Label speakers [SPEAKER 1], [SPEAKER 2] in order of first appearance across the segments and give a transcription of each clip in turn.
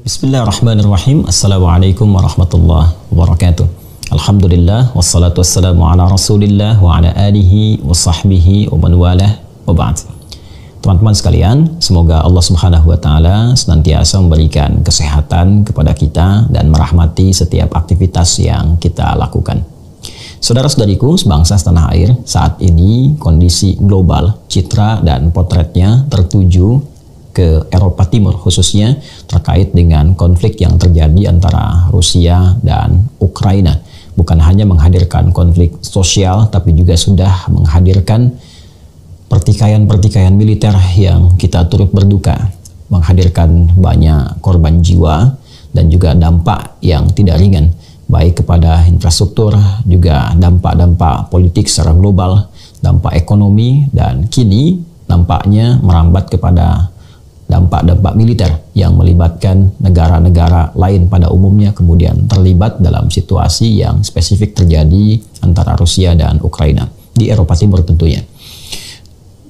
[SPEAKER 1] Bismillahirrahmanirrahim. Assalamualaikum warahmatullahi wabarakatuh. Alhamdulillah wassalatu wassalamu ala Rasulillah wa ala alihi wa sahbihi wa man walah wa ba'd. Teman-teman sekalian, semoga Allah Subhanahu wa taala senantiasa memberikan kesehatan kepada kita dan merahmati setiap aktivitas yang kita lakukan. Saudara-saudariku sebangsa setanah air, saat ini kondisi global, citra dan potretnya tertuju ke Eropa Timur, khususnya terkait dengan konflik yang terjadi antara Rusia dan Ukraina. Bukan hanya menghadirkan konflik sosial, tapi juga sudah menghadirkan pertikaian-pertikaian militer yang kita turut berduka, menghadirkan banyak korban jiwa dan juga dampak yang tidak ringan, baik kepada infrastruktur, juga dampak-dampak politik secara global, dampak ekonomi, dan kini nampaknya merambat kepada dampak-dampak militer yang melibatkan negara-negara lain pada umumnya kemudian terlibat dalam situasi yang spesifik terjadi antara Rusia dan Ukraina di Eropa Timur tentunya.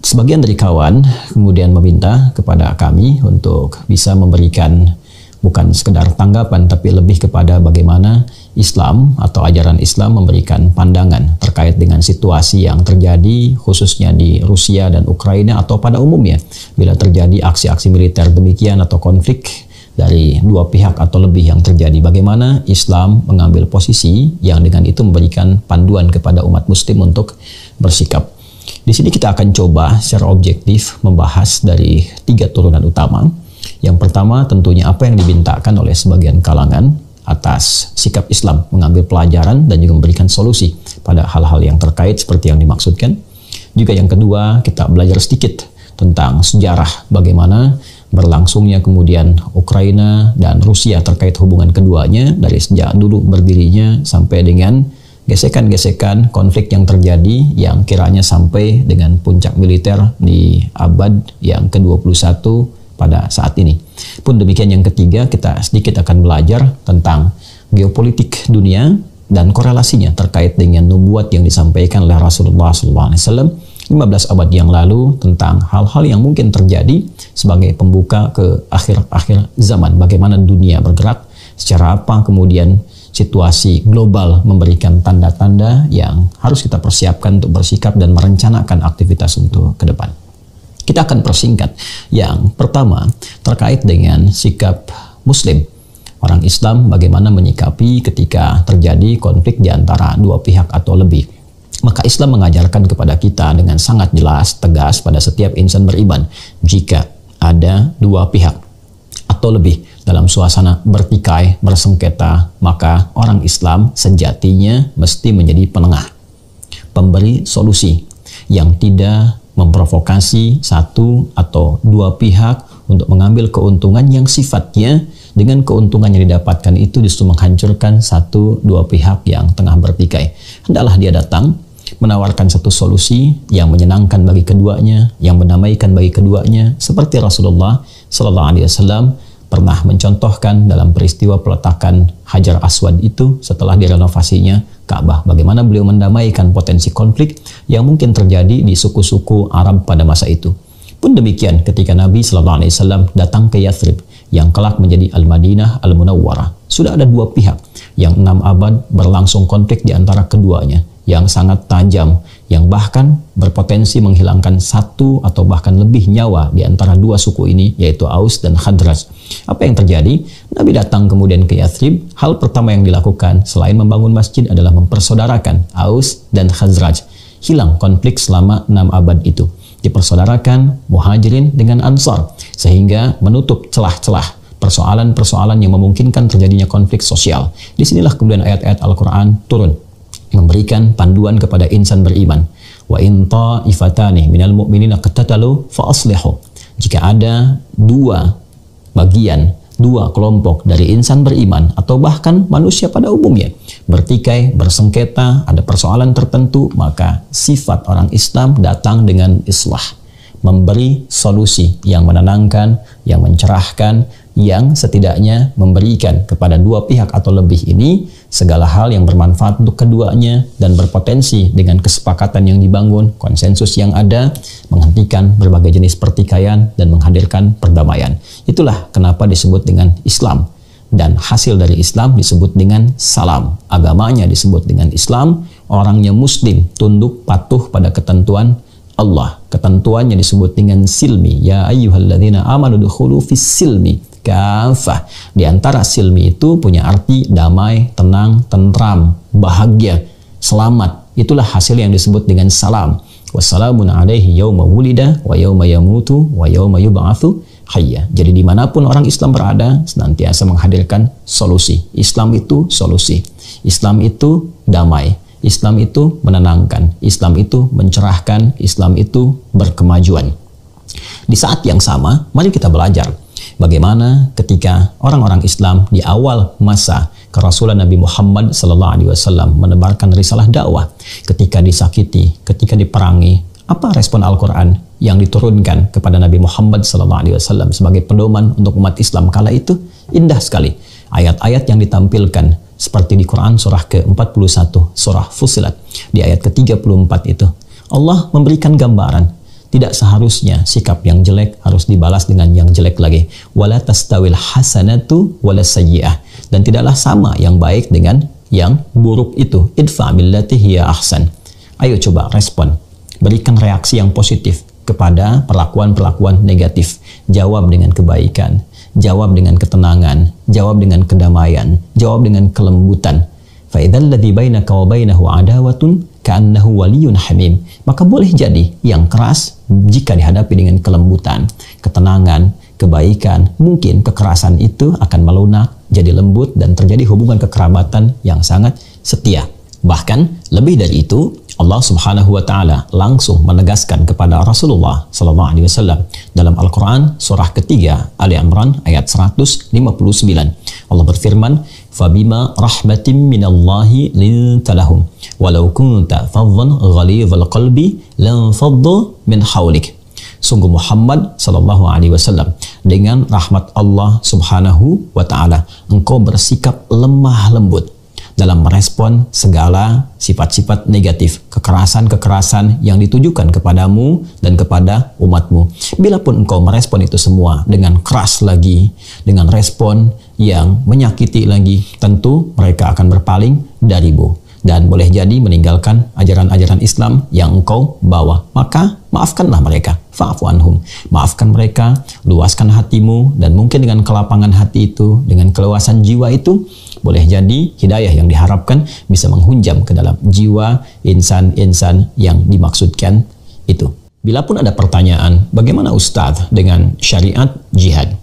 [SPEAKER 1] Sebagian dari kawan kemudian meminta kepada kami untuk bisa memberikan bukan sekedar tanggapan tapi lebih kepada bagaimana Islam atau ajaran Islam memberikan pandangan terkait dengan situasi yang terjadi khususnya di Rusia dan Ukraina atau pada umumnya bila terjadi aksi-aksi militer demikian atau konflik dari dua pihak atau lebih yang terjadi, bagaimana Islam mengambil posisi yang dengan itu memberikan panduan kepada umat muslim untuk bersikap. Di sini kita akan coba secara objektif membahas dari 3 turunan utama. Yang pertama tentunya apa yang dimintakan oleh sebagian kalangan atas sikap Islam mengambil pelajaran dan juga memberikan solusi pada hal-hal yang terkait seperti yang dimaksudkan. Juga yang kedua, kita belajar sedikit tentang sejarah bagaimana berlangsungnya kemudian Ukraina dan Rusia terkait hubungan keduanya dari sejak dulu berdirinya sampai dengan gesekan-gesekan konflik yang terjadi yang kiranya sampai dengan puncak militer di abad yang ke-21 pada saat ini. Pun demikian yang ketiga, kita sedikit akan belajar tentang geopolitik dunia dan korelasinya terkait dengan nubuat yang disampaikan oleh Rasulullah SAW 15 abad yang lalu tentang hal-hal yang mungkin terjadi sebagai pembuka ke akhir-akhir zaman. Bagaimana dunia bergerak, secara apa kemudian situasi global memberikan tanda-tanda yang harus kita persiapkan untuk bersikap dan merencanakan aktivitas untuk ke depan. Kita akan persingkat. Yang pertama terkait dengan sikap Muslim, orang Islam bagaimana menyikapi ketika terjadi konflik di antara dua pihak atau lebih. Maka Islam mengajarkan kepada kita dengan sangat jelas, tegas pada setiap insan beriman, jika ada dua pihak atau lebih dalam suasana bertikai, bersengketa, maka orang Islam sejatinya mesti menjadi penengah, pemberi solusi yang tidak memprovokasi satu atau dua pihak untuk mengambil keuntungan yang sifatnya dengan keuntungan yang didapatkan itu justru menghancurkan satu dua pihak yang tengah bertikai. Hendaklah dia datang menawarkan satu solusi yang menyenangkan bagi keduanya, yang mendamaikan bagi keduanya, seperti Rasulullah SAW pernah mencontohkan dalam peristiwa peletakan Hajar Aswad itu setelah direnovasinya Ka'bah. Bagaimana beliau mendamaikan potensi konflik yang mungkin terjadi di suku-suku Arab pada masa itu. Pun demikian ketika Nabi SAW datang ke Yathrib yang kelak menjadi Al-Madinah Al-Munawwarah. Sudah ada dua pihak yang 6 abad berlangsung konflik di antara keduanya yang sangat tajam, yang bahkan berpotensi menghilangkan satu atau bahkan lebih nyawa di antara dua suku ini, yaitu Aus dan Khazraj. Apa yang terjadi? Nabi datang kemudian ke Yathrib. Hal pertama yang dilakukan selain membangun masjid adalah mempersaudarakan Aus dan Khazraj. Hilang konflik selama 6 abad itu. Dipersaudarakan Muhajirin dengan Ansar, sehingga menutup celah-celah persoalan-persoalan yang memungkinkan terjadinya konflik sosial. Disinilah kemudian ayat-ayat Al-Quran turun memberikan panduan kepada insan beriman. Wa in ta'ifatani minal mu'minina qatatalu fa aslihu. Jika ada dua bagian, dua kelompok dari insan beriman atau bahkan manusia pada umumnya bertikai, bersengketa, ada persoalan tertentu, maka sifat orang Islam datang dengan islah, memberi solusi yang menenangkan, yang mencerahkan, yang setidaknya memberikan kepada dua pihak atau lebih ini segala hal yang bermanfaat untuk keduanya dan berpotensi dengan kesepakatan yang dibangun, konsensus yang ada, menghentikan berbagai jenis pertikaian, dan menghadirkan perdamaian. Itulah kenapa disebut dengan Islam. Dan hasil dari Islam disebut dengan salam. Agamanya disebut dengan Islam, orangnya muslim, tunduk patuh pada ketentuan Allah. Ketentuannya disebut dengan silmi. Ya ayyuhalladzina amanu dukhulu fis silmi kafah. Di antara silmi itu punya arti damai, tenang, tentram, bahagia, selamat. Itulah hasil yang disebut dengan salam. Wassalamun alaihi yawma wulida wa yawma yamutu wa yawma yub'atsu hayya. Jadi dimanapun orang Islam berada, senantiasa menghadirkan solusi. Islam itu solusi. Islam itu damai. Islam itu menenangkan. Islam itu mencerahkan. Islam itu berkemajuan. Di saat yang sama, mari kita belajar bagaimana ketika orang-orang Islam di awal masa kerasulan Nabi Muhammad SAW menebarkan risalah dakwah, ketika disakiti, ketika diperangi, apa respon Al-Quran yang diturunkan kepada Nabi Muhammad SAW sebagai pedoman untuk umat Islam kala itu? Indah sekali. Ayat-ayat yang ditampilkan seperti di Quran surah ke-41, surah Fussilat, di ayat ke-34 itu, Allah memberikan gambaran. Tidak seharusnya sikap yang jelek harus dibalas dengan yang jelek lagi. Wala tastawil hasanatu wala sayyi'ah. Dan tidaklah sama yang baik dengan yang buruk itu. Idfa billati hiya ahsan. Ayo coba respon. Berikan reaksi yang positif kepada perlakuan-perlakuan negatif. Jawab dengan kebaikan. Jawab dengan ketenangan. Jawab dengan kedamaian. Jawab dengan kelembutan. Fa idzal ladzi bainaka wa bainahu adawatun ka'annahu waliyyun hamim. Maka boleh jadi yang keras jika dihadapi dengan kelembutan, ketenangan, kebaikan, mungkin kekerasan itu akan melunak, jadi lembut, dan terjadi hubungan kekerabatan yang sangat setia. Bahkan lebih dari itu, Allah Subhanahu wa taala langsung menegaskan kepada Rasulullah sallallahu alaihi wasallam dalam Al-Qur'an surah ketiga Ali Imran ayat 159. Allah berfirman, "Fabima rahmatin minallahi linta lahum walau kunta faddan ghalidhal qalbi lanfaddu min hawlik." Sungguh Muhammad sallallahu alaihi wasallam, dengan rahmat Allah Subhanahu wa taala, engkau bersikap lemah lembut dalam merespon segala sifat-sifat negatif, kekerasan-kekerasan yang ditujukan kepadamu dan kepada umatmu. Bilapun engkau merespon itu semua dengan keras lagi, dengan respon yang menyakiti lagi, tentu mereka akan berpaling darimu dan boleh jadi meninggalkan ajaran-ajaran Islam yang engkau bawa. Maka maafkanlah mereka, fa'fu anhum. Maafkan mereka, luaskan hatimu, dan mungkin dengan kelapangan hati itu, dengan keluasan jiwa itu, boleh jadi hidayah yang diharapkan bisa menghunjam ke dalam jiwa insan-insan yang dimaksudkan itu. Bila pun ada pertanyaan, bagaimana Ustadz dengan syariat jihad?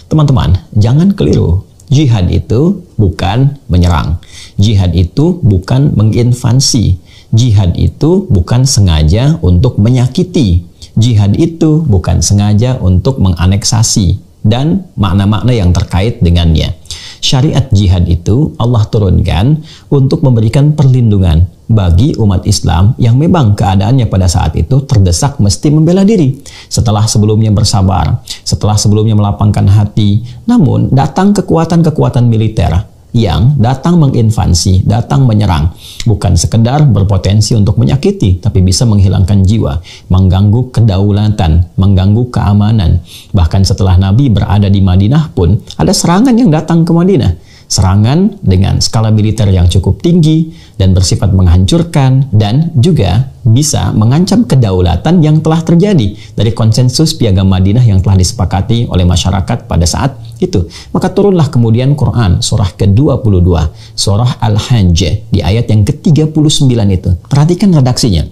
[SPEAKER 1] Teman-teman, jangan keliru. Jihad itu bukan menyerang. Jihad itu bukan menginvasi. Jihad itu bukan sengaja untuk menyakiti. Jihad itu bukan sengaja untuk menganeksasi dan makna-makna yang terkait dengannya. Syariat jihad itu Allah turunkan untuk memberikan perlindungan bagi umat Islam yang memang keadaannya pada saat itu terdesak mesti membela diri. Setelah sebelumnya bersabar, setelah sebelumnya melapangkan hati, namun datang kekuatan-kekuatan militer yang datang menginvasi, datang menyerang, bukan sekedar berpotensi untuk menyakiti, tapi bisa menghilangkan jiwa, mengganggu kedaulatan, mengganggu keamanan. Bahkan setelah Nabi berada di Madinah pun, ada serangan yang datang ke Madinah. Serangan dengan skala militer yang cukup tinggi dan bersifat menghancurkan, dan juga bisa mengancam kedaulatan yang telah terjadi dari konsensus Piagam Madinah yang telah disepakati oleh masyarakat pada saat itu. Maka turunlah kemudian Quran surah ke-22, surah Al-Hajj, di ayat yang ke-39 itu. Perhatikan redaksinya.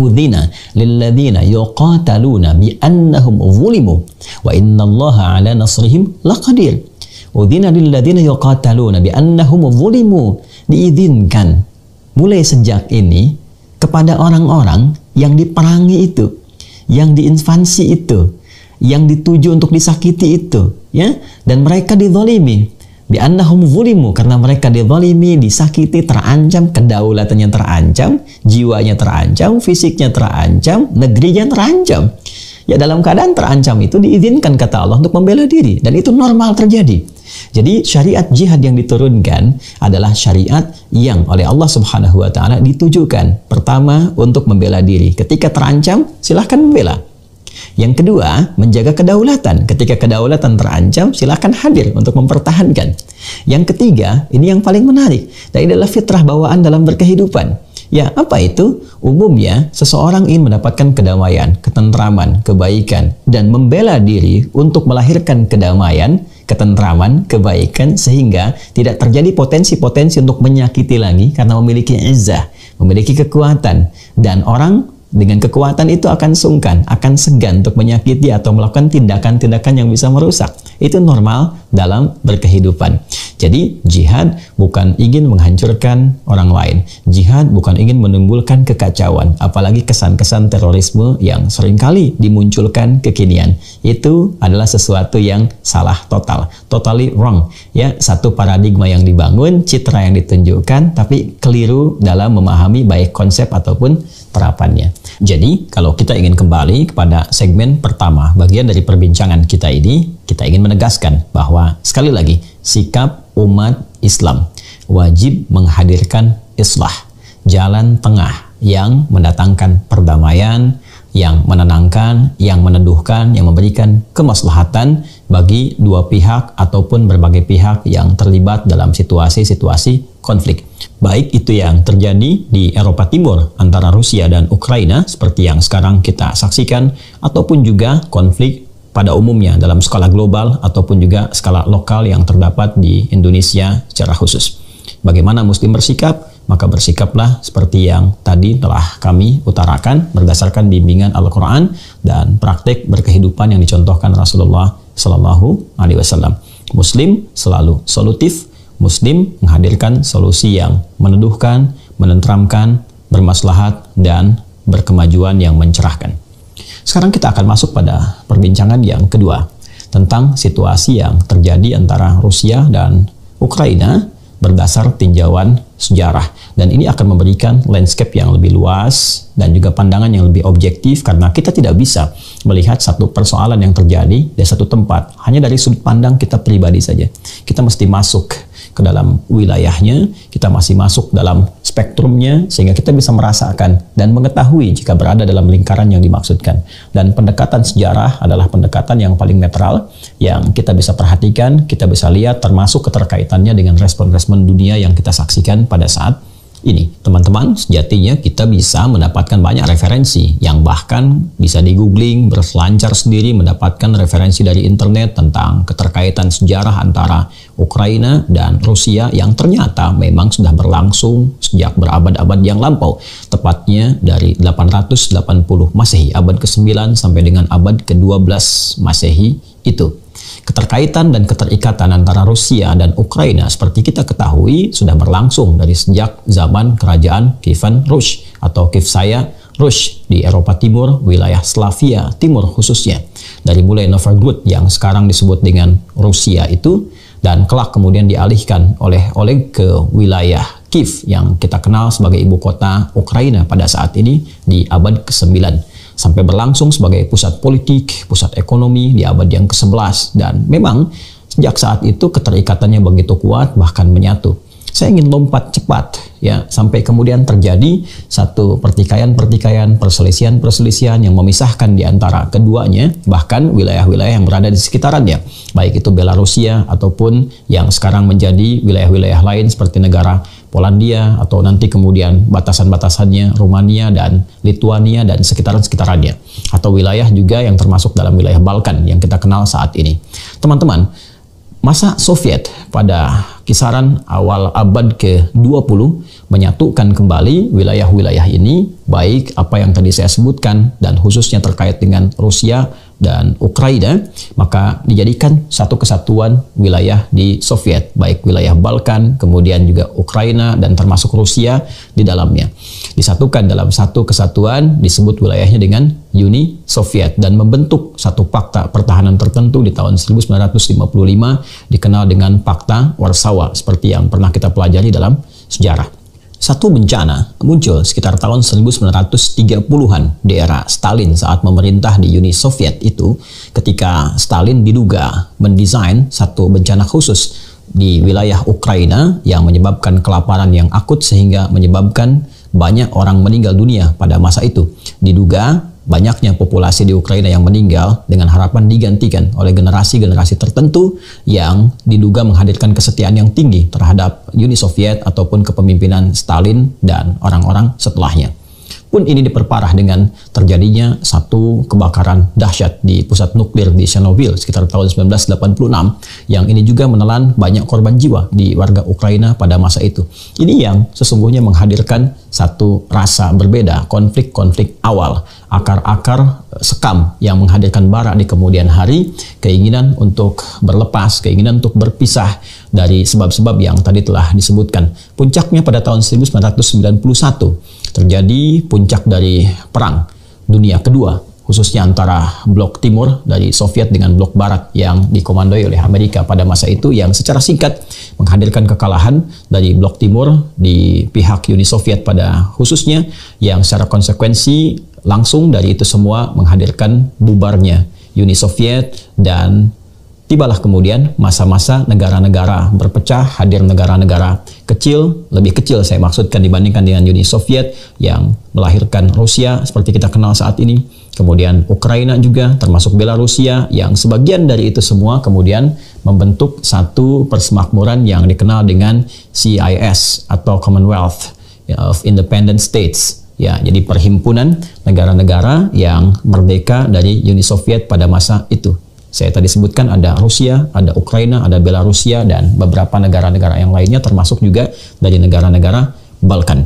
[SPEAKER 1] Udzina lilladzina yuqataluna bi annahum zulimu wa innallaha ala nasrihim laqadir. Udzina lilladzina yuqataluna bi annahum zulimu. Diizinkan mulai sejak ini kepada orang-orang yang diperangi itu, yang diinvasi itu, yang dituju untuk disakiti itu, ya, dan mereka dizalimi. Bi annahum zulimu, karena mereka dizalimi, disakiti, terancam, kedaulatannya terancam, jiwanya terancam, fisiknya terancam, negerinya terancam. Ya dalam keadaan terancam itu diizinkan kata Allah untuk membela diri, dan itu normal terjadi. Jadi syariat jihad yang diturunkan adalah syariat yang oleh Allah Subhanahu wa taala ditujukan pertama untuk membela diri. Ketika terancam, silahkan membela. Yang kedua, menjaga kedaulatan. Ketika kedaulatan terancam, silahkan hadir untuk mempertahankan. Yang ketiga, ini yang paling menarik, dan ini adalah fitrah bawaan dalam berkehidupan. Ya, apa itu? Umumnya, seseorang ingin mendapatkan kedamaian, ketentraman, kebaikan, dan membela diri untuk melahirkan kedamaian, ketentraman, kebaikan, sehingga tidak terjadi potensi-potensi untuk menyakiti lagi karena memiliki izzah, memiliki kekuatan, dan orang dengan kekuatan itu akan sungkan, akan segan untuk menyakiti atau melakukan tindakan-tindakan yang bisa merusak. Itu normal dalam berkehidupan. Jadi jihad bukan ingin menghancurkan orang lain. Jihad bukan ingin menimbulkan kekacauan, apalagi kesan-kesan terorisme yang seringkali dimunculkan kekinian. Itu adalah sesuatu yang salah total, totally wrong. Ya, satu paradigma yang dibangun, citra yang ditunjukkan, tapi keliru dalam memahami baik konsep ataupun terapannya. Jadi, kalau kita ingin kembali kepada segmen pertama, bagian dari perbincangan kita ini, kita ingin menegaskan bahwa, sekali lagi, sikap umat Islam wajib menghadirkan islah, jalan tengah yang mendatangkan perdamaian, yang menenangkan, yang meneduhkan, yang memberikan kemaslahatan bagi dua pihak ataupun berbagai pihak yang terlibat dalam situasi-situasi konflik. Baik itu yang terjadi di Eropa Timur antara Rusia dan Ukraina seperti yang sekarang kita saksikan, ataupun juga konflik pada umumnya dalam skala global ataupun juga skala lokal yang terdapat di Indonesia secara khusus. Bagaimana Muslim bersikap? Maka bersikaplah seperti yang tadi telah kami utarakan berdasarkan bimbingan Al-Quran dan praktik berkehidupan yang dicontohkan Rasulullah Sallallahu Alaihi Wasallam. Muslim selalu solutif. Muslim menghadirkan solusi yang meneduhkan, menenteramkan, bermaslahat, dan berkemajuan yang mencerahkan. Sekarang kita akan masuk pada perbincangan yang kedua tentang situasi yang terjadi antara Rusia dan Ukraina berdasar tinjauan sejarah, dan ini akan memberikan landscape yang lebih luas dan juga pandangan yang lebih objektif, karena kita tidak bisa melihat satu persoalan yang terjadi di satu tempat hanya dari sudut pandang kita pribadi saja. Kita mesti masuk ke dalam wilayahnya, kita masih masuk dalam spektrumnya, sehingga kita bisa merasakan dan mengetahui jika berada dalam lingkaran yang dimaksudkan. Dan pendekatan sejarah adalah pendekatan yang paling netral, yang kita bisa perhatikan, kita bisa lihat, termasuk keterkaitannya dengan respon-respon dunia yang kita saksikan pada saat ini. Teman-teman, sejatinya kita bisa mendapatkan banyak referensi yang bahkan bisa di-googling, berselancar sendiri, mendapatkan referensi dari internet tentang keterkaitan sejarah antara Ukraina dan Rusia yang ternyata memang sudah berlangsung sejak berabad-abad yang lampau, tepatnya dari 880 Masehi, abad ke-9 sampai dengan abad ke-12 Masehi itu. Keterkaitan dan keterikatan antara Rusia dan Ukraina seperti kita ketahui sudah berlangsung dari sejak zaman kerajaan Kievan Rus atau Kiev-Saya Rus di Eropa Timur, wilayah Slavia Timur khususnya. Dari mulai Novgorod yang sekarang disebut dengan Rusia itu, dan kelak kemudian dialihkan oleh Oleg ke wilayah Kiev yang kita kenal sebagai ibu kota Ukraina pada saat ini di abad ke-9. Sampai berlangsung sebagai pusat politik, pusat ekonomi di abad yang ke-11, dan memang sejak saat itu keterikatannya begitu kuat, bahkan menyatu. Saya ingin lompat cepat ya sampai kemudian terjadi satu pertikaian-pertikaian, perselisihan-perselisihan yang memisahkan di antara keduanya, bahkan wilayah-wilayah yang berada di sekitarannya, baik itu Belarusia ataupun yang sekarang menjadi wilayah-wilayah lain seperti negara Polandia, atau nanti kemudian batasan-batasannya Rumania dan Lituania dan sekitaran-sekitarannya, atau wilayah juga yang termasuk dalam wilayah Balkan yang kita kenal saat ini. Teman-teman, masa Soviet pada kisaran awal abad ke-20 menyatukan kembali wilayah-wilayah ini, baik apa yang tadi saya sebutkan dan khususnya terkait dengan Rusia dan Ukraina, maka dijadikan satu kesatuan wilayah di Soviet, baik wilayah Balkan, kemudian juga Ukraina dan termasuk Rusia di dalamnya. Disatukan dalam satu kesatuan, disebut wilayahnya dengan Uni Soviet, dan membentuk satu fakta pertahanan tertentu di tahun 1955 dikenal dengan Fakta Warsawa, seperti yang pernah kita pelajari dalam sejarah. Satu bencana muncul sekitar tahun 1930-an di era Stalin saat memerintah di Uni Soviet itu, ketika Stalin diduga mendesain satu bencana khusus di wilayah Ukraina yang menyebabkan kelaparan yang akut sehingga menyebabkan banyak orang meninggal dunia pada masa itu. Diduga banyaknya populasi di Ukraina yang meninggal dengan harapan digantikan oleh generasi-generasi tertentu yang diduga menghadirkan kesetiaan yang tinggi terhadap Uni Soviet ataupun kepemimpinan Stalin dan orang-orang setelahnya. Pun ini diperparah dengan terjadinya satu kebakaran dahsyat di pusat nuklir di Chernobyl sekitar tahun 1986 yang ini juga menelan banyak korban jiwa di warga Ukraina pada masa itu. Ini yang sesungguhnya menghadirkan satu rasa berbeda, konflik-konflik awal, akar-akar sekam yang menghadirkan bara di kemudian hari, keinginan untuk berlepas, keinginan untuk berpisah dari sebab-sebab yang tadi telah disebutkan. Puncaknya pada tahun 1991 terjadi puncak dari Perang Dunia Kedua, khususnya antara blok timur dari Soviet dengan blok barat yang dikomandoi oleh Amerika pada masa itu, yang secara singkat menghadirkan kekalahan dari blok timur di pihak Uni Soviet pada khususnya, yang secara konsekuensi langsung dari itu semua menghadirkan bubarnya Uni Soviet, dan tibalah kemudian masa-masa negara-negara berpecah, hadir negara-negara kecil, lebih kecil saya maksudkan dibandingkan dengan Uni Soviet yang melahirkan Rusia seperti kita kenal saat ini. Kemudian Ukraina juga termasuk Belarusia yang sebagian dari itu semua kemudian membentuk satu persemakmuran yang dikenal dengan CIS atau Commonwealth of Independent States. Ya, jadi perhimpunan negara-negara yang merdeka dari Uni Soviet pada masa itu. Saya tadi sebutkan ada Rusia, ada Ukraina, ada Belarusia, dan beberapa negara-negara yang lainnya termasuk juga dari negara-negara Balkan.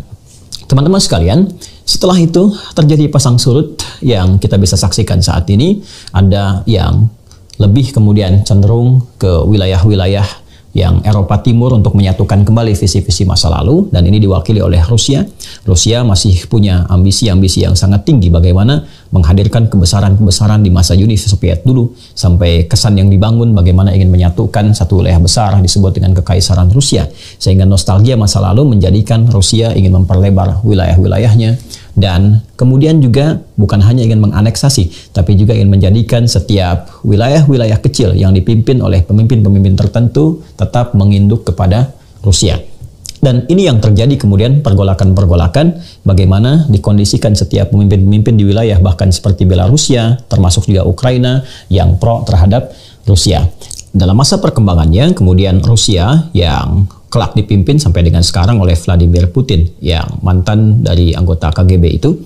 [SPEAKER 1] Teman-teman sekalian, setelah itu terjadi pasang surut yang kita bisa saksikan saat ini. Ada yang lebih kemudian cenderung ke wilayah-wilayah yang Eropa Timur untuk menyatukan kembali visi-visi masa lalu, dan ini diwakili oleh Rusia. Rusia masih punya ambisi-ambisi yang sangat tinggi bagaimana menghadirkan kebesaran-kebesaran di masa Uni Soviet dulu, sampai kesan yang dibangun bagaimana ingin menyatukan satu wilayah besar disebut dengan Kekaisaran Rusia, sehingga nostalgia masa lalu menjadikan Rusia ingin memperlebar wilayah-wilayahnya, dan kemudian juga bukan hanya ingin menganeksasi, tapi juga ingin menjadikan setiap wilayah-wilayah kecil yang dipimpin oleh pemimpin-pemimpin tertentu tetap menginduk kepada Rusia. Dan ini yang terjadi kemudian pergolakan-pergolakan, bagaimana dikondisikan setiap pemimpin-pemimpin di wilayah bahkan seperti Belarusia, termasuk juga Ukraina yang pro terhadap Rusia. Dalam masa perkembangannya, kemudian Rusia yang kelak dipimpin sampai dengan sekarang oleh Vladimir Putin yang mantan dari anggota KGB itu,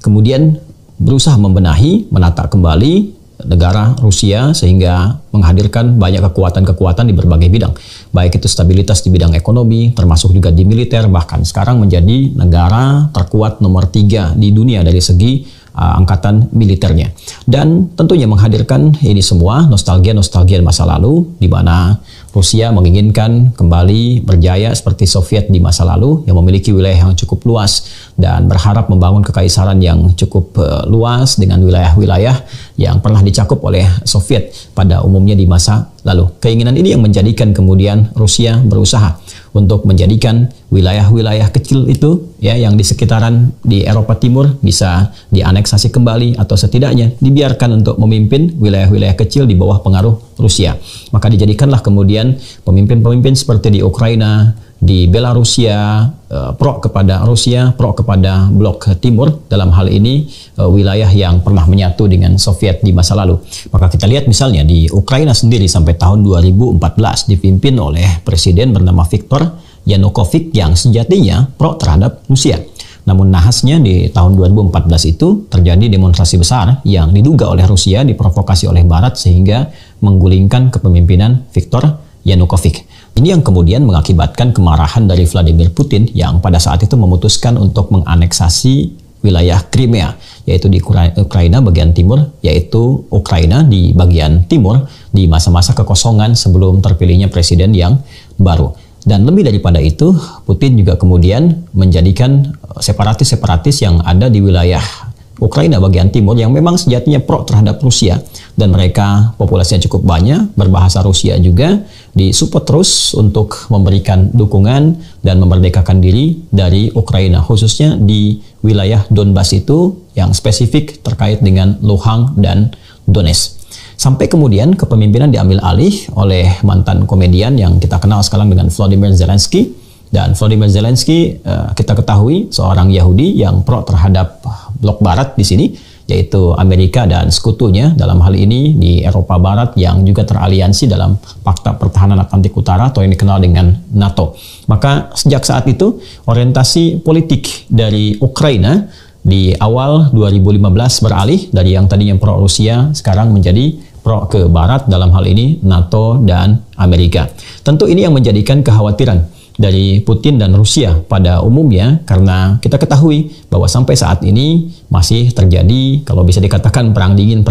[SPEAKER 1] kemudian berusaha membenahi, menata kembali negara Rusia sehingga menghadirkan banyak kekuatan-kekuatan di berbagai bidang, baik itu stabilitas di bidang ekonomi, termasuk juga di militer, bahkan sekarang menjadi negara terkuat nomor 3 di dunia dari segi angkatan militernya. Dan tentunya menghadirkan ini semua nostalgia-nostalgia masa lalu, di mana Rusia menginginkan kembali berjaya seperti Soviet di masa lalu yang memiliki wilayah yang cukup luas dan berharap membangun kekaisaran yang cukup luas dengan wilayah-wilayah yang pernah dicakup oleh Soviet pada umumnya di masa lalu. Keinginan ini yang menjadikan kemudian Rusia berusaha untuk menjadikan wilayah-wilayah kecil itu ya yang di sekitaran di Eropa Timur bisa dianeksasi kembali atau setidaknya dibiarkan untuk memimpin wilayah-wilayah kecil di bawah pengaruh Rusia. Maka dijadikanlah kemudian pemimpin-pemimpin seperti di Ukraina, di Belarusia, pro kepada Rusia, pro kepada blok timur, dalam hal ini wilayah yang pernah menyatu dengan Soviet di masa lalu. Maka kita lihat misalnya di Ukraina sendiri sampai tahun 2014 dipimpin oleh presiden bernama Viktor Yanukovych yang sejatinya pro terhadap Rusia. Namun nahasnya di tahun 2014 itu terjadi demonstrasi besar yang diduga oleh Rusia diprovokasi oleh Barat sehingga menggulingkan kepemimpinan Viktor Yanukovych. Ini yang kemudian mengakibatkan kemarahan dari Vladimir Putin yang pada saat itu memutuskan untuk menganeksasi wilayah Crimea, yaitu di Ukraina bagian timur, yaitu Ukraina di bagian timur di masa-masa kekosongan sebelum terpilihnya presiden yang baru. Dan lebih daripada itu, Putin juga kemudian menjadikan separatis-separatis yang ada di wilayah Ukraina bagian timur yang memang sejatinya pro terhadap Rusia dan mereka populasinya cukup banyak, berbahasa Rusia juga, disupport terus untuk memberikan dukungan dan memerdekakan diri dari Ukraina, khususnya di wilayah Donbas itu yang spesifik terkait dengan Luhansk dan Donetsk. Sampai kemudian kepemimpinan diambil alih oleh mantan komedian yang kita kenal sekarang dengan Volodymyr Zelensky. Dan Volodymyr Zelensky kita ketahui seorang Yahudi yang pro terhadap blok barat di sini, yaitu Amerika dan sekutunya dalam hal ini di Eropa Barat yang juga teraliansi dalam Pakta Pertahanan Atlantik Utara atau yang dikenal dengan NATO. Maka sejak saat itu orientasi politik dari Ukraina di awal 2015 beralih dari yang tadinya pro Rusia sekarang menjadi pro ke Barat, dalam hal ini NATO dan Amerika. Tentu ini yang menjadikan kekhawatiran dari Putin dan Rusia pada umumnya, karena kita ketahui bahwa sampai saat ini masih terjadi kalau bisa dikatakan perang dingin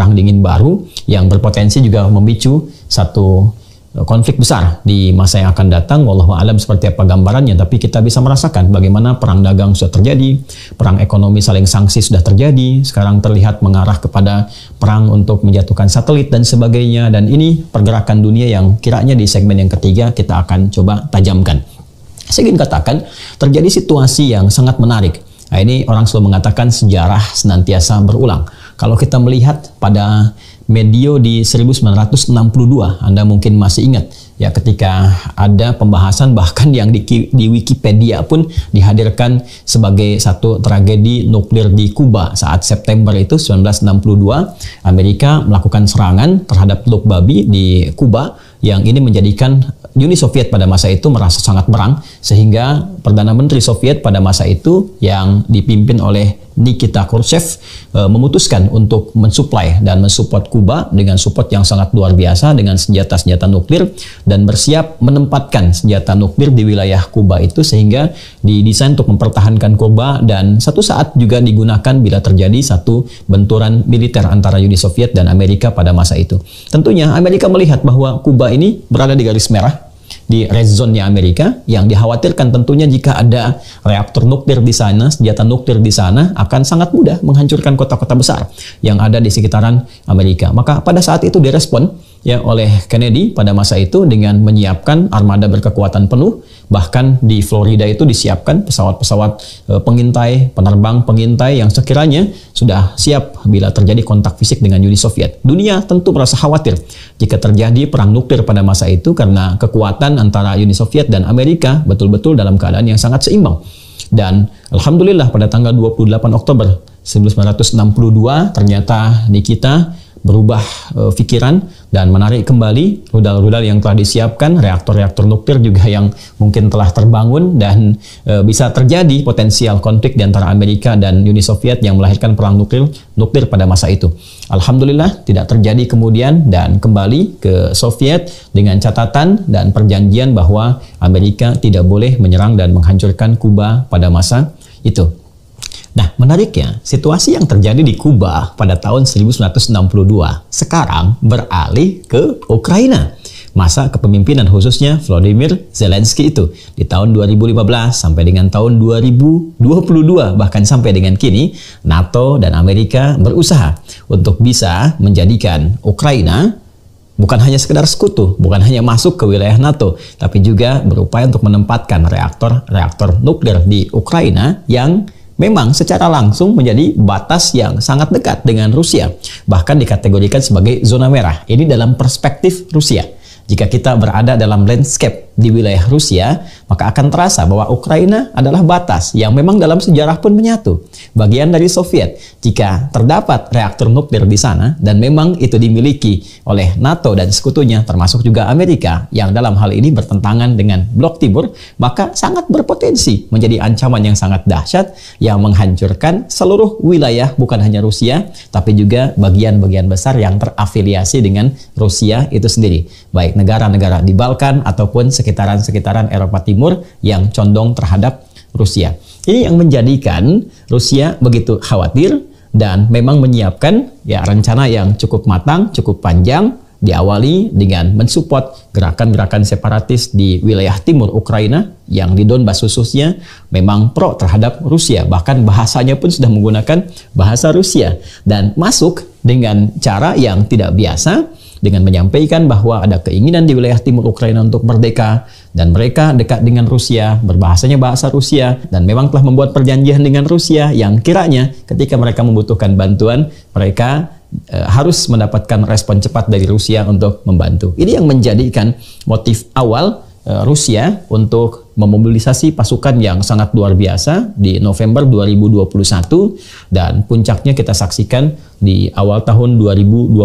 [SPEAKER 1] baru yang berpotensi juga memicu satu konflik besar di masa yang akan datang. Wallahu a'lam seperti apa gambarannya, tapi kita bisa merasakan bagaimana perang dagang sudah terjadi, perang ekonomi saling sanksi sudah terjadi, sekarang terlihat mengarah kepada perang untuk menjatuhkan satelit dan sebagainya, dan ini pergerakan dunia yang kiranya di segmen yang ketiga kita akan coba tajamkan. Saya ingin katakan terjadi situasi yang sangat menarik. Nah, ini orang selalu mengatakan sejarah senantiasa berulang. Kalau kita melihat pada medio di 1962, Anda mungkin masih ingat ya, ketika ada pembahasan bahkan yang di Wikipedia pun dihadirkan sebagai satu tragedi nuklir di Kuba saat September itu 1962, Amerika melakukan serangan terhadap Teluk Babi di Kuba yang ini menjadikan Uni Soviet pada masa itu merasa sangat berang, sehingga Perdana Menteri Soviet pada masa itu yang dipimpin oleh Nikita Khrushchev memutuskan untuk mensuplai dan mensupport Kuba dengan support yang sangat luar biasa dengan senjata-senjata nuklir dan bersiap menempatkan senjata nuklir di wilayah Kuba itu, sehingga didesain untuk mempertahankan Kuba dan satu saat juga digunakan bila terjadi satu benturan militer antara Uni Soviet dan Amerika pada masa itu. Tentunya Amerika melihat bahwa Kuba ini berada di garis merah, di red zone-nya Amerika, yang dikhawatirkan tentunya jika ada reaktor nuklir di sana, senjata nuklir di sana akan sangat mudah menghancurkan kota-kota besar yang ada di sekitaran Amerika. Maka pada saat itu direspon ya oleh Kennedy pada masa itu dengan menyiapkan armada berkekuatan penuh. Bahkan di Florida itu disiapkan pesawat-pesawat pengintai, penerbang pengintai yang sekiranya sudah siap bila terjadi kontak fisik dengan Uni Soviet. Dunia tentu merasa khawatir jika terjadi perang nuklir pada masa itu, karena kekuatan antara Uni Soviet dan Amerika betul-betul dalam keadaan yang sangat seimbang. Dan alhamdulillah pada tanggal 28 Oktober 1962 ternyata Nikita berubah pikiran dan menarik kembali rudal-rudal yang telah disiapkan, reaktor-reaktor nuklir juga yang mungkin telah terbangun, dan bisa terjadi potensial konflik di antara Amerika dan Uni Soviet yang melahirkan perang nuklir pada masa itu. Alhamdulillah tidak terjadi kemudian, dan kembali ke Soviet dengan catatan dan perjanjian bahwa Amerika tidak boleh menyerang dan menghancurkan Kuba pada masa itu. Nah, menariknya, situasi yang terjadi di Kuba pada tahun 1962 sekarang beralih ke Ukraina. Masa kepemimpinan khususnya Volodymyr Zelensky itu di tahun 2015 sampai dengan tahun 2022, bahkan sampai dengan kini, NATO dan Amerika berusaha untuk bisa menjadikan Ukraina bukan hanya sekedar sekutu, bukan hanya masuk ke wilayah NATO, tapi juga berupaya untuk menempatkan reaktor nuklir di Ukraina yang memang secara langsung menjadi batas yang sangat dekat dengan Rusia, bahkan dikategorikan sebagai zona merah. Ini dalam perspektif Rusia. Jika kita berada dalam landscape di wilayah Rusia, maka akan terasa bahwa Ukraina adalah batas yang memang dalam sejarah pun menyatu, bagian dari Soviet. Jika terdapat reaktor nuklir di sana, dan memang itu dimiliki oleh NATO dan sekutunya, termasuk juga Amerika, yang dalam hal ini bertentangan dengan Blok Timur, maka sangat berpotensi menjadi ancaman yang sangat dahsyat, yang menghancurkan seluruh wilayah, bukan hanya Rusia, tapi juga bagian-bagian besar yang terafiliasi dengan Rusia itu sendiri. Baik negara-negara di Balkan ataupun sekitaran Eropa Timur yang condong terhadap Rusia. Ini yang menjadikan Rusia begitu khawatir dan memang menyiapkan ya rencana yang cukup matang, cukup panjang, diawali dengan mensupport gerakan-gerakan separatis di wilayah timur Ukraina yang di Donbas khususnya memang pro terhadap Rusia, bahkan bahasanya pun sudah menggunakan bahasa Rusia dan masuk dengan cara yang tidak biasa dengan menyampaikan bahwa ada keinginan di wilayah timur Ukraina untuk merdeka dan mereka dekat dengan Rusia, berbahasanya bahasa Rusia dan memang telah membuat perjanjian dengan Rusia yang kiranya ketika mereka membutuhkan bantuan mereka harus mendapatkan respon cepat dari Rusia untuk membantu. Ini yang menjadikan motif awal Rusia untuk memobilisasi pasukan yang sangat luar biasa di November 2021 dan puncaknya kita saksikan di awal tahun 2022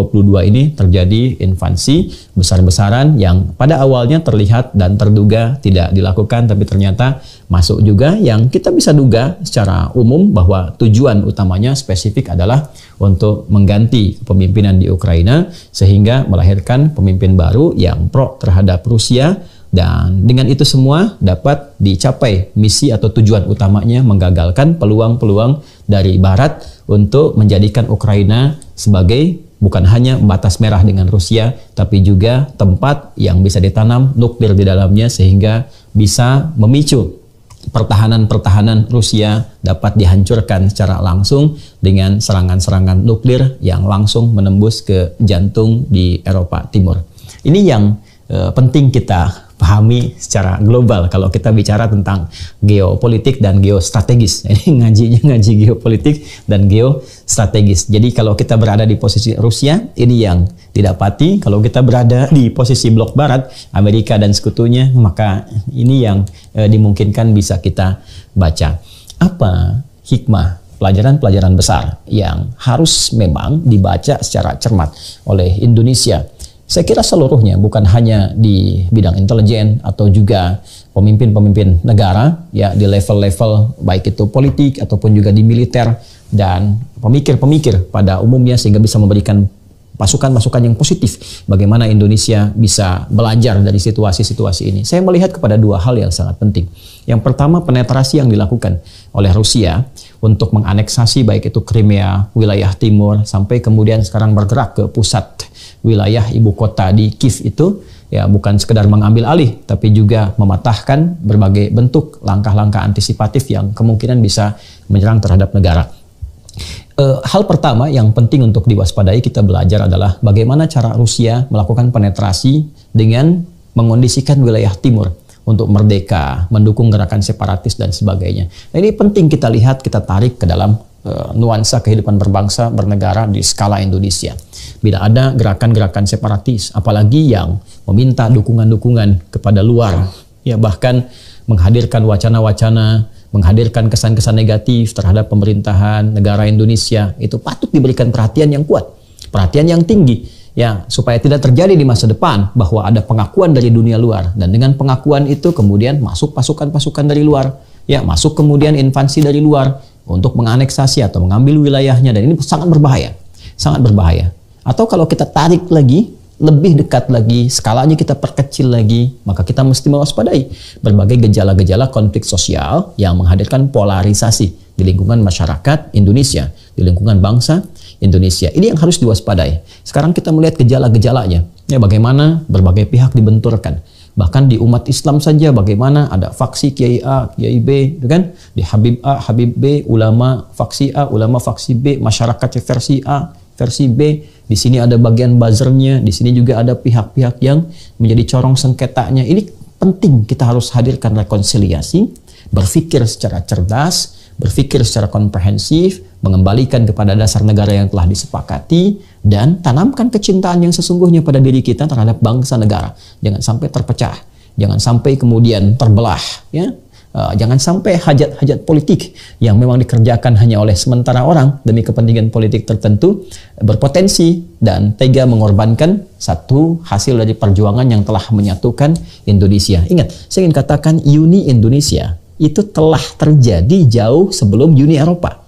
[SPEAKER 1] ini terjadi invasi besar-besaran yang pada awalnya terlihat dan terduga tidak dilakukan tapi ternyata masuk juga yang kita bisa duga secara umum bahwa tujuan utamanya spesifik adalah untuk mengganti kepemimpinan di Ukraina sehingga melahirkan pemimpin baru yang pro terhadap Rusia. Dan dengan itu semua dapat dicapai misi atau tujuan utamanya menggagalkan peluang-peluang dari Barat untuk menjadikan Ukraina sebagai bukan hanya batas merah dengan Rusia, tapi juga tempat yang bisa ditanam nuklir di dalamnya sehingga bisa memicu pertahanan-pertahanan Rusia dapat dihancurkan secara langsung dengan serangan-serangan nuklir yang langsung menembus ke jantung di Eropa Timur. Ini yang penting kita pahami secara global kalau kita bicara tentang geopolitik dan geostrategis. Ini ngaji geopolitik dan geostrategis. Jadi kalau kita berada di posisi Rusia, ini yang didapati. Kalau kita berada di posisi blok barat, Amerika dan sekutunya, maka ini yang dimungkinkan bisa kita baca. Apa hikmah pelajaran-pelajaran besar yang harus memang dibaca secara cermat oleh Indonesia? Saya kira seluruhnya, bukan hanya di bidang intelijen atau juga pemimpin-pemimpin negara ya di level-level baik itu politik ataupun juga di militer dan pemikir-pemikir pada umumnya sehingga bisa memberikan masukan-masukan yang positif bagaimana Indonesia bisa belajar dari situasi-situasi ini. Saya melihat kepada dua hal yang sangat penting. Yang pertama, penetrasi yang dilakukan oleh Rusia untuk menganeksasi baik itu Crimea, wilayah timur sampai kemudian sekarang bergerak ke pusat wilayah ibu kota di Kiev itu ya bukan sekedar mengambil alih tapi juga mematahkan berbagai bentuk langkah-langkah antisipatif yang kemungkinan bisa menyerang terhadap negara. Hal pertama yang penting untuk diwaspadai kita belajar adalah bagaimana cara Rusia melakukan penetrasi dengan mengondisikan wilayah timur untuk merdeka, mendukung gerakan separatis dan sebagainya. Nah, ini penting kita lihat, kita tarik ke dalam nuansa kehidupan berbangsa, bernegara di skala Indonesia. Bila ada gerakan-gerakan separatis, apalagi yang meminta dukungan-dukungan kepada luar, ya bahkan menghadirkan wacana-wacana, menghadirkan kesan-kesan negatif terhadap pemerintahan negara Indonesia, itu patut diberikan perhatian yang kuat, perhatian yang tinggi, ya supaya tidak terjadi di masa depan bahwa ada pengakuan dari dunia luar dan dengan pengakuan itu kemudian masuk pasukan-pasukan dari luar, ya masuk kemudian invasi dari luar untuk menganeksasi atau mengambil wilayahnya dan ini sangat berbahaya, sangat berbahaya. Atau kalau kita tarik lagi, lebih dekat lagi, skalanya kita perkecil lagi, maka kita mesti mewaspadai berbagai gejala-gejala konflik sosial yang menghadirkan polarisasi di lingkungan masyarakat Indonesia, di lingkungan bangsa Indonesia. Ini yang harus diwaspadai. Sekarang kita melihat gejala-gejalanya, ya bagaimana berbagai pihak dibenturkan. Bahkan di umat Islam saja bagaimana ada faksi Kiai A, Kiai B, gitu kan? Di Habib A, Habib B, ulama faksi A, ulama faksi B, masyarakat versi A, versi B. Di sini ada bagian buzzernya, di sini juga ada pihak-pihak yang menjadi corong sengketanya. Ini penting kita harus hadirkan rekonsiliasi, berpikir secara cerdas, berpikir secara komprehensif, mengembalikan kepada dasar negara yang telah disepakati, dan tanamkan kecintaan yang sesungguhnya pada diri kita terhadap bangsa negara. Jangan sampai terpecah, jangan sampai kemudian terbelah, ya. Jangan sampai hajat-hajat politik yang memang dikerjakan hanya oleh sementara orang demi kepentingan politik tertentu berpotensi dan tega mengorbankan satu hasil dari perjuangan yang telah menyatukan Indonesia. Ingat, saya ingin katakan Uni Indonesia itu telah terjadi jauh sebelum Uni Eropa.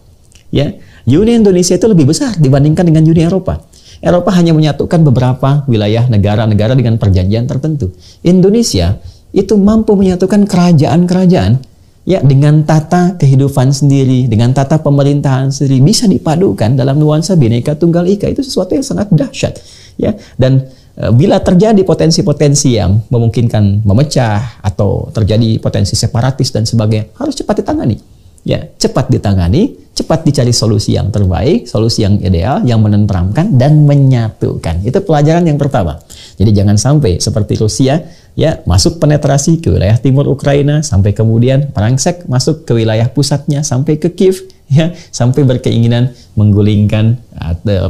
[SPEAKER 1] Ya, Uni Indonesia itu lebih besar dibandingkan dengan Uni Eropa. Eropa hanya menyatukan beberapa wilayah negara-negara dengan perjanjian tertentu. Indonesia itu mampu menyatukan kerajaan-kerajaan ya dengan tata kehidupan sendiri, dengan tata pemerintahan sendiri, bisa dipadukan dalam nuansa Bhinneka Tunggal Ika. Itu sesuatu yang sangat dahsyat ya. Dan bila terjadi potensi-potensi yang memungkinkan memecah atau terjadi potensi separatis dan sebagainya, harus cepat ditangani. Ya, cepat ditangani, cepat dicari solusi yang terbaik, solusi yang ideal, yang menenteramkan dan menyatukan. Itu pelajaran yang pertama. Jadi jangan sampai seperti Rusia, ya, masuk penetrasi ke wilayah timur Ukraina, sampai kemudian merangsek masuk ke wilayah pusatnya, sampai ke Kiev, ya, sampai berkeinginan menggulingkan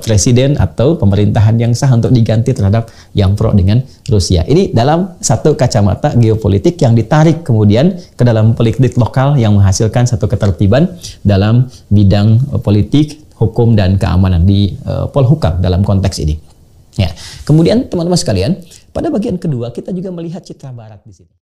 [SPEAKER 1] presiden atau pemerintahan yang sah untuk diganti terhadap yang pro dengan Rusia. Ini dalam satu kacamata geopolitik yang ditarik kemudian ke dalam politik lokal yang menghasilkan satu ketertiban dalam bidang politik, hukum, dan keamanan di Polhukam dalam konteks ini. Ya. Kemudian teman-teman sekalian, pada bagian kedua kita juga melihat citra barat di sini.